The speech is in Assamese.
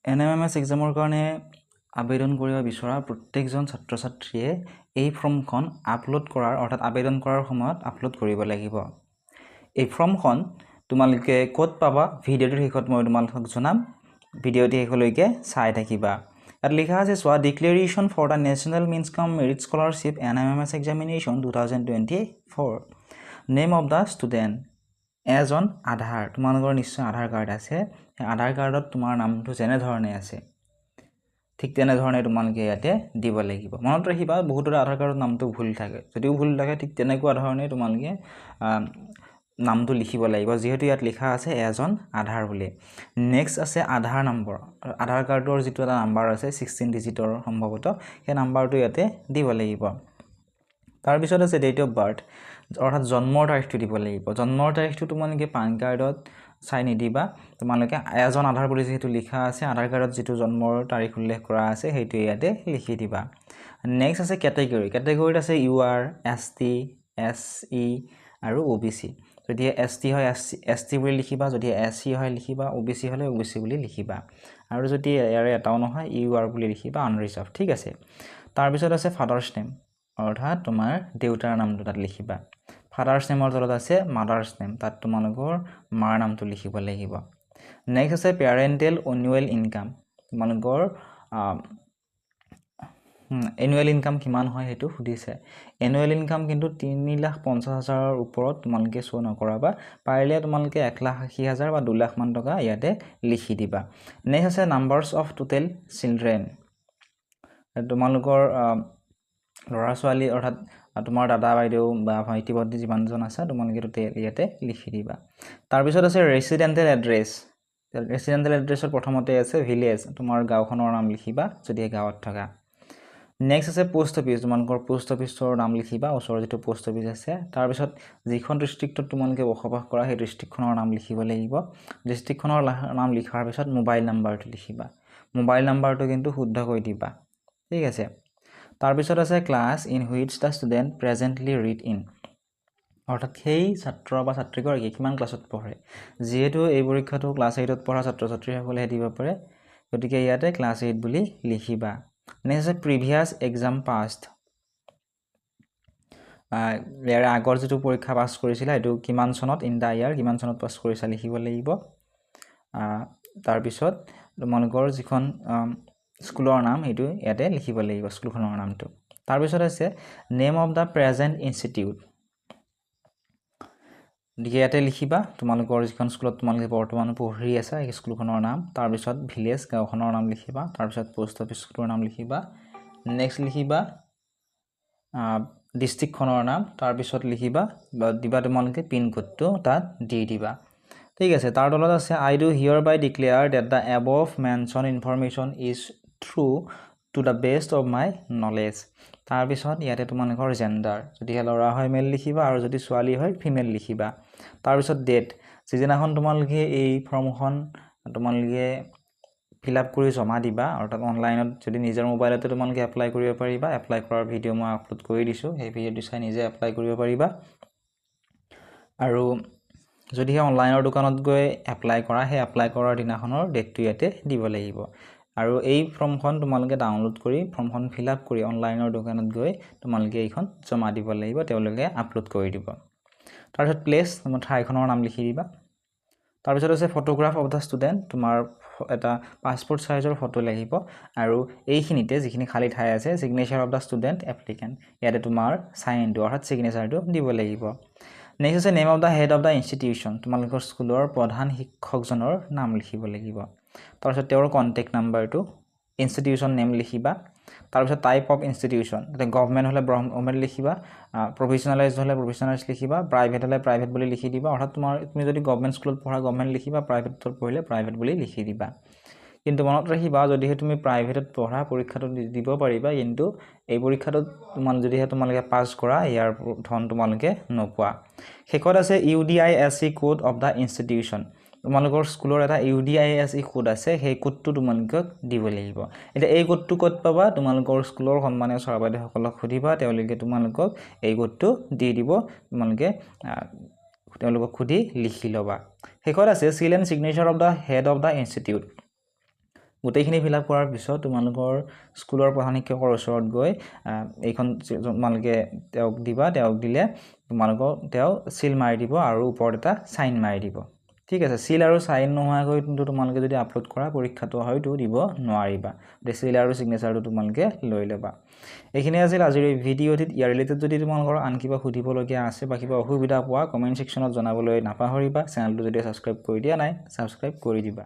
NMMS এক্সামৰ কাৰণে আবেদন কৰিব বিচৰা প্ৰত্যেকজন ছাত্ৰ ছাত্ৰীয়ে এই ফৰ্মখন আপলোড কৰাৰ অৰ্থাৎ আবেদন কৰাৰ সময়ত আপলোড কৰিব লাগিব। এই ফৰ্মখন তোমালোকে ক'ত পাবা ভিডিঅ'টোৰ শেষত মই তোমালোকক জনাম। ভিডিঅ'টি শেষলৈকে চাই থাকিবা। ইয়াত লিখা আছে চোৱা declaration for the national means cum merit scholarship NMMS examination 2024 name of the student এজন আধাৰ তোমালোকৰ নিশ্চয় আধাৰ কাৰ্ড আছে সেই আধাৰ কাৰ্ডত তোমাৰ নামটো যেনে ধৰণে আছে ঠিক তেনে ধৰণে তোমালোকে ইয়াতে দিব লাগিব। মনত ৰাখিবা বহুতৰে আধাৰ কাৰ্ডৰ নামটো ভুল থাকে, যদিও ভুল থাকে ঠিক তেনেকুৱা ধৰণে তোমালোকে নামটো লিখিব লাগিব, যেহেতু ইয়াত লিখা আছে এজন আধাৰ বুলি। নেক্সট আছে আধাৰ নম্বৰ, আধাৰ কাৰ্ডৰ যিটো এটা নাম্বাৰ আছে 16 ডিজিটৰ সম্ভৱতঃ সেই নাম্বাৰটো ইয়াতে দিব লাগিব। তাৰপিছত আছে ডেট অফ বাৰ্থ অৰ্থাৎ জন্মৰ তাৰিখটো দিব লাগিব। জন্মৰ তাৰিখটো তোমালোকে পান কাৰ্ডত চাই নিদিবা, তোমালোকে এজন আধাৰ বুলি যেহেতু লিখা আছে আধাৰ কাৰ্ডত যিটো জন্মৰ তাৰিখ উল্লেখ কৰা আছে সেইটো ইয়াতে লিখি দিবা। নেক্সট আছে কেটেগৰী, কেটেগৰীত আছে UR, ST, SE আৰু OBC। যদি ST হয় ST বুলি লিখিবা, যদি SC হয় লিখিবা, OBC হ'লে OBC বুলি লিখিবা, আৰু যদি ইয়াৰে এটাও নহয় UR বুলি লিখিবা আনৰিজাৰ্ভ। ঠিক আছে। তাৰপিছত আছে ফাদাৰ্ছ নেম অৰ্থাৎ তোমাৰ দেউতাৰ নামটো তাত লিখিবা। ফাদাৰ্ছ নেমৰ তলত আছে মাদাৰ্ছ নেম, তাত তোমালোকৰ মাৰ নামটো লিখিব লাগিব। নেক্সট আছে পেৰেণ্টেল এনুৱেল ইনকাম, তোমালোকৰ এনুৱেল ইনকাম কিমান হয় সেইটো সুধিছে। এনুৱেল ইনকাম কিন্তু 3,50,000ৰ ওপৰত তোমালোকে শ্ব' নকৰাবা, পাৰিলে তোমালোকে 1,80,000 বা 2 লাখ মান টকা ইয়াতে লিখি দিবা। নেক্সট আছে নাম্বাৰছ অফ টোটেল চিলড্ৰেন, তোমালোকৰ ল'ৰা ছোৱালী অৰ্থাৎ তোমাৰ দাদা বাইদেউ বা ভাইটি ভণ্টি যিমানজন আছে তোমালোকে ইয়াতে লিখি দিবা। তাৰপিছত আছে ৰেচিডেণ্টেল এড্ৰেছ, ৰেচিডেণ্টেল এড্ৰেছৰ প্ৰথমতে আছে ভিলেজ, তোমাৰ গাঁওখনৰ নাম লিখিবা যদি গাঁৱত থকা। নেক্সট আছে পোষ্ট অফিচ, তোমালোকৰ পোষ্ট অফিচৰ নাম লিখিবা, ওচৰৰ যিটো পোষ্ট অফিচ আছে। তাৰপিছত যিখন ডিষ্ট্ৰিক্টত তোমালোকে বসবাস কৰা সেই ডিষ্ট্ৰিক্টখনৰ নাম লিখিব লাগিব। ডিষ্ট্ৰিক্টখনৰ নাম লিখাৰ পিছত মোবাইল নাম্বাৰটো লিখিবা, মোবাইল নাম্বাৰটো কিন্তু শুদ্ধকৈ দিবা। ঠিক আছে। তাৰপিছত আছে class in which the student presently read in, অৰ্থাৎ সেই ছাত্ৰ বা ছাত্ৰীগৰাকী কিমান ক্লাছত পঢ়ে। যিহেতু এই পৰীক্ষাটো ক্লাছ 8ত পঢ়া ছাত্ৰ ছাত্ৰীসকলেহে দিব পাৰে, গতিকে ইয়াতে ক্লাছ 8 বুলি লিখিবা। নেক্সট আছে প্ৰিভিয়াছ এক্সাম পাষ্ট, ইয়াৰে আগৰ যিটো পৰীক্ষা পাছ কৰিছিলা এইটো কিমান চনত ইন দ্য ইয়াৰ কিমান চনত পাছ কৰিছা লিখিব লাগিব। তাৰপিছত তোমালোকৰ যিখন স্কুলৰ নাম সেইটো ইয়াতে লিখিব লাগিব, স্কুলখনৰ নামটো। তাৰপিছত আছে name of the present institute, গতিকে ইয়াতে লিখিবা তোমালোকৰ যিখন স্কুলত তোমালোকে বৰ্তমান পঢ়ি আছা সেই স্কুলখনৰ নাম। তাৰপিছত ভিলেজ গাঁওখনৰ নাম লিখিবা, তাৰপিছত পোষ্ট অফিচ স্কুলৰ নাম লিখিবা। নেক্সট লিখিবা ডিষ্ট্ৰিক্টখনৰ নাম, তাৰপিছত লিখিবা বা দিবা তোমালোকে পিনক'ডটো তাত দি দিবা। ঠিক আছে। তাৰ তলত আছে I do hereby declare that the above mentioned information is true to the best of my knowledge. তাৰপিছত ইয়াতে তোমালোকৰ জেণ্ডাৰ, যদিহে ল'ৰা হয় মেল লিখিবা আৰু যদি ছোৱালী হয় ফিমেল লিখিবা। তাৰপিছত ডেট, যিদিনাখন তোমালোকে এই ফৰ্মখন তোমালোকে ফিল আপ কৰি জমা দিবা, অৰ্থাৎ অনলাইনত যদি নিজৰ মোবাইলতে তোমালোকে এপ্লাই কৰিব পাৰিবা। এপ্লাই কৰাৰ ভিডিঅ' মই আপলোড কৰি দিছোঁ, সেই ভিডিঅ'টো চাই নিজে এপ্লাই কৰিব পাৰিবা। আৰু যদিহে অনলাইনৰ দোকানত গৈ এপ্লাই কৰা সেই এপ্লাই কৰাৰ দিনাখনৰ ডেটটো ইয়াতে দিব লাগিব। আৰু এই ফৰ্মখন তোমালোকে ডাউনলোড কৰি ফৰ্মখন ফিল আপ কৰি অনলাইনৰ দোকানত গৈ তোমালোকে এইখন জমা দিব লাগিব, তেওঁলোকে আপলোড কৰি দিব। তাৰপিছত প্লেচ, তোমাৰ ঠাইখনৰ নাম লিখি দিবা। তাৰপিছত আছে ফটোগ্ৰাফ অফ দ্য ষ্টুডেণ্ট, তোমাৰ এটা পাছপৰ্ট চাইজৰ ফটো লাগিব, আৰু এইখিনিতে যিখিনি খালী ঠাই আছে signature of the student applicant, ইয়াতে তোমাৰ চাইনটো অৰ্থাৎ ছিগনেচাৰটো দিব লাগিব। নেক্সট আছে name of the head of the institution, তোমালোকৰ স্কুলৰ প্ৰধান শিক্ষকজনৰ নাম লিখিব লাগিব। তাৰপিছত তেওঁৰ কণ্টেক্ট নাম্বাৰটো, ইনষ্টিটিউশ্যন নেম লিখিবা। তাৰপিছত টাইপ অফ ইনষ্টিটিউশ্যন, এতিয়া গভমেণ্ট হ'লে গভমেণ্ট লিখিবা, প্ৰফেচনেলাইজ হ'লে প্ৰফেচনেলাইজ লিখিবা, প্ৰাইভেট হ'লে প্ৰাইভেট বুলি লিখি দিবা। অৰ্থাৎ তুমি যদি গভমেণ্ট স্কুলত পঢ়া গভমেণ্ট লিখিবা, প্ৰাইভেটত পঢ়িলে প্ৰাইভেট বুলি লিখি দিবা। কিন্তু মনত ৰাখিবা যদিহে তুমি প্ৰাইভেটত পঢ়া পৰীক্ষাটো দিব পাৰিবা, কিন্তু এই পৰীক্ষাটোত যদিহে তোমালোকে পাছ কৰা ইয়াৰ ধন তোমালোকে নোপোৱা। শেষত আছে UDISE code of the institution, তোমালোকৰ স্কুলৰ এটা UDISE কোড আছে, সেই কোডটো তোমালোকক দিব লাগিব। এতিয়া এই কোডটো ক'ত পাবা, তোমালোকৰ স্কুলৰ সন্মানীয় ছাৰ বাইদেউসকলক সুধিবা, তেওঁলোকে তোমালোকক এই কোডটো দি দিব, তোমালোকে তেওঁলোকক সুধি লিখি ল'বা। শেষত আছে seal and signature of the head of the institute, গোটেইখিনি ফিল আপ কৰাৰ পিছত তোমালোকৰ স্কুলৰ প্ৰধান শিক্ষকৰ ওচৰত গৈ এইখন তোমালোকে তেওঁক দিবা তেওঁক দিলে তোমালোকক তেওঁ সিল মাৰি দিব আৰু ওপৰত এটা সাইন মাৰি দিব ঠিক আছে সিল আৰু সাইন নোহোৱাকৈ কিন্তু তোমালোকে যদি আপলোড কৰা পৰীক্ষাটো হয়তো দিব নোৱাৰিবা সিল আৰু সিগনেচাৰটো তোমালোকে লৈ ল'বা এইখিনি আছিল আজিৰ এই ভিডিঅ'টিত ইয়াৰ ৰিলেটেড যদি তোমালোকৰ আন কিবা সুধিবলগীয়া আছে বা কিবা অসুবিধা পোৱা কমেন্ট সেকশনত জনাবলৈ নাপাহৰিবা চেনেলটো যদি সাবস্ক্ৰাইব কৰি দিয়া নাই সাবস্ক্ৰাইব কৰি দিবা